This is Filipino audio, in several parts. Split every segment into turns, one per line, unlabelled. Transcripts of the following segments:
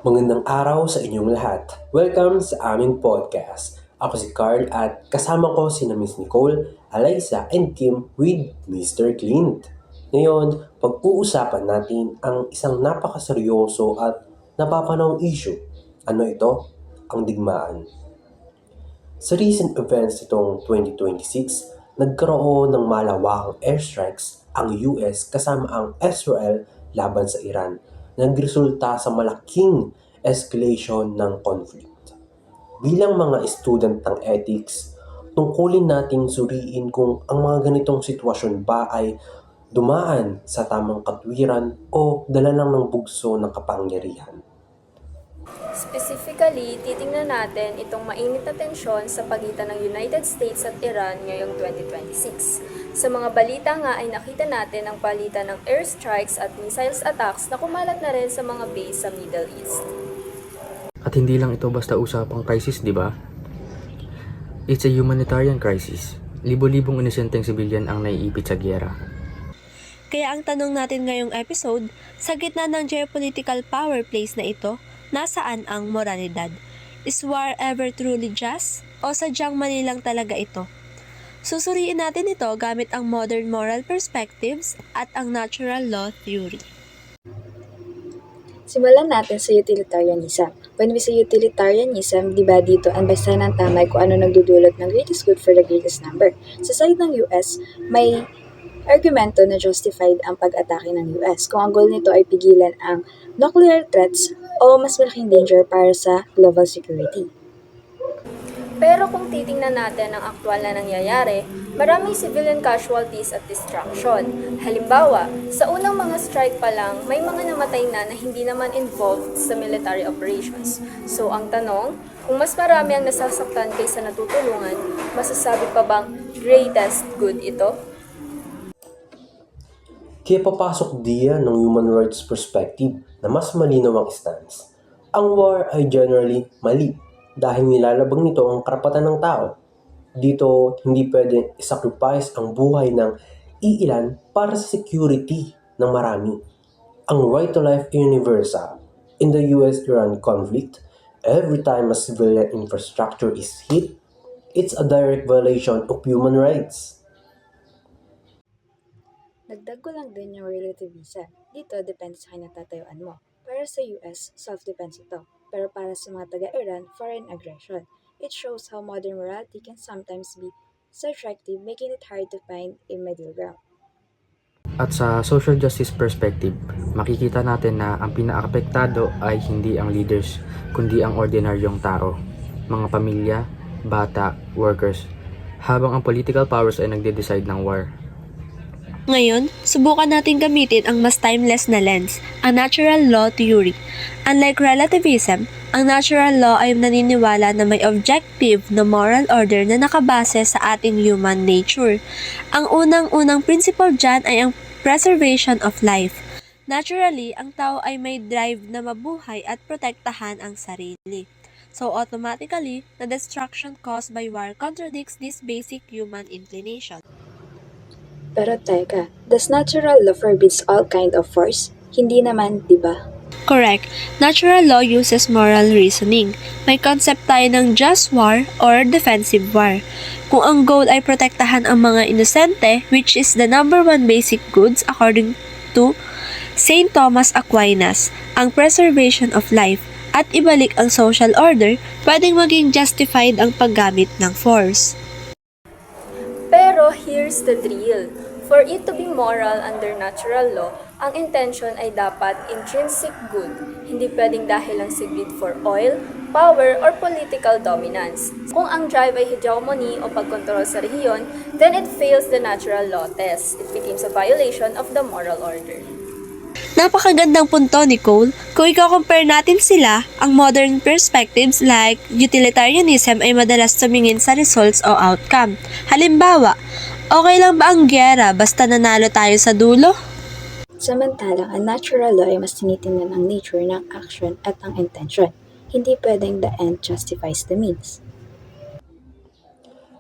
Magandang araw sa inyong lahat. Welcome sa aming podcast. Ako si Carl at kasama ko si Miss Nicole, Eliza, and Kim with Mr. Clint. Ngayon, pag-uusapan natin ang isang napakaseryoso at napapanahong issue. Ano ito? Ang digmaan. Sa recent events nitong 2026, nagkaroon ng malawakang airstrikes ang US kasama ang Israel laban sa Iran. Nagresulta sa malaking escalation ng conflict. Bilang mga student ng ethics, tungkulin nating suriin kung ang mga ganitong sitwasyon ba ay dumaan sa tamang katwiran o dala lang ng bugso ng kapangyarihan.
Specifically, titingnan natin itong mainit na tensyon sa pagitan ng United States at Iran ngayong 2026. Sa mga balita nga ay nakita natin ang palitan ng airstrikes at missiles attacks na kumalat na rin sa mga base sa Middle East.
At hindi lang ito basta usapang crisis, di ba? It's a humanitarian crisis. Libo-libong inosenteng sibilyan ang naiipit sa giyera.
Kaya ang tanong natin ngayong episode, sa gitna ng geopolitical power plays na ito, nasaan ang moralidad? Is war ever truly just? O sadyang mali lang talaga ito? Susuriin natin ito gamit ang modern moral perspectives at ang natural law theory.
Simulan natin sa utilitarianism. When we say utilitarianism, di ba dito ang basta ng tamay kung ano nagdudulot ng greatest good for the greatest number. Sa side ng US, may argumento na justified ang pag-atake ng US kung ang goal nito ay pigilan ang nuclear threats o mas malaking danger para sa global security.
Pero kung titingnan natin ang aktwal na nangyayari, maraming civilian casualties at destruction. Halimbawa, sa unang mga strike pa lang, may mga namatay na hindi naman involved sa military operations. So ang tanong, kung mas marami ang nasasaktan kaysa natutulungan, masasabi pa bang greatest good ito?
Kaya papasok diyan ng human rights perspective na mas malinaw ang stance. Ang war ay generally mali dahil nilalabag nito ang karapatan ng tao. Dito, hindi pwedeng isacrifice ang buhay ng iilan para sa security ng marami. Ang right to life ay universal. In the US-Iran conflict, every time a civilian infrastructure is hit, it's a direct violation of human rights.
Dagdag ko lang din yung relativism. Dito, depende sa kinatatayuan mo. Para sa US, self-defense ito. Pero para sa mga taga-Iran, foreign aggression. It shows how modern morality can sometimes be subjective, making it hard to find a middle ground.
At sa social justice perspective, makikita natin na ang pinaapektado ay hindi ang leaders, kundi ang ordinaryong tao, mga pamilya, bata, workers, habang ang political powers ay nagde-decide ng war.
Ngayon, subukan natin gamitin ang mas timeless na lens, ang natural law theory. Unlike relativism, ang natural law ay naniniwala na may objective na moral order na nakabase sa ating human nature. Ang unang-unang principle dyan ay ang preservation of life. Naturally, ang tao ay may drive na mabuhay at protektahan ang sarili. So automatically, the destruction caused by war contradicts this basic human inclination.
Pero teka, does natural law forbids all kind of force? Hindi naman, di ba?
Correct. Natural law uses moral reasoning. May concept tayo ng just war or defensive war. Kung ang goal ay protektahan ang mga inosente, which is the number one basic goods according to Saint Thomas Aquinas, ang preservation of life, at ibalik ang social order, pwedeng maging justified ang paggamit ng force.
Pero here's the drill. For it to be moral under natural law, ang intention ay dapat intrinsic good, hindi pwedeng dahil lang sa greed for oil, power, or political dominance. Kung ang drive ay hegemony o pagkontrol sa rehiyon, then it fails the natural law test. It becomes a violation of the moral order.
Napakagandang punto, Nicole. Kung i-compare natin sila, ang modern perspectives like utilitarianism ay madalas tumingin sa results o outcome. Halimbawa, okay lang ba ang giyera basta nanalo tayo sa dulo?
Samantalang, ang natural law ay mas tinitingnan ang nature ng action at ang intention. Hindi pwedeng the end justifies the means.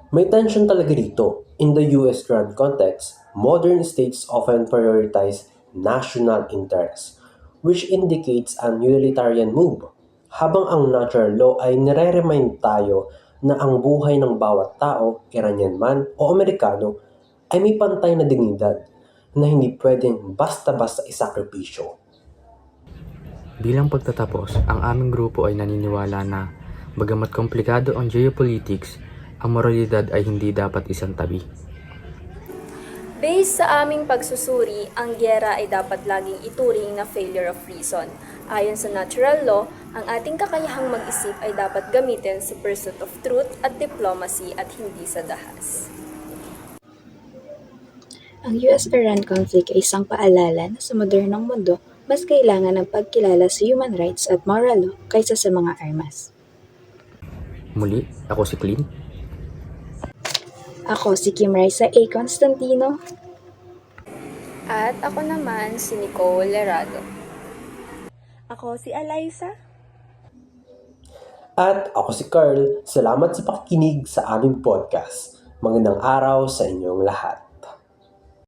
May tension talaga dito. In the US-Iran context, modern states often prioritize national interests, which indicates an utilitarian move. Habang ang natural law ay nire-remind tayo na ang buhay ng bawat tao, Iranian man o Amerikano, ay may pantay na dignidad na hindi pwedeng basta-basta isakripisyo.
Bilang pagtatapos, ang aming grupo ay naniniwala na bagamat komplikado ang geopolitics, ang moralidad ay hindi dapat isang tabi.
Based sa aming pagsusuri, ang giyera ay dapat laging ituring na failure of reason. Ayon sa natural law, ang ating kakayahang mag-isip ay dapat gamitin sa pursuit of truth at diplomacy at hindi sa dahas.
Ang US-Iran conflict ay isang paalala na sa modernong mundo, mas kailangan ng pagkilala sa human rights at moral law kaysa sa mga armas.
Muli, ako si Clint.
Ako si Kim Raisa A. Constantino.
At ako naman si Nicole Lerado.
Ako si Eliza.
At ako si Carl. Salamat sa pakikinig sa aming podcast. Magandang araw sa inyong lahat.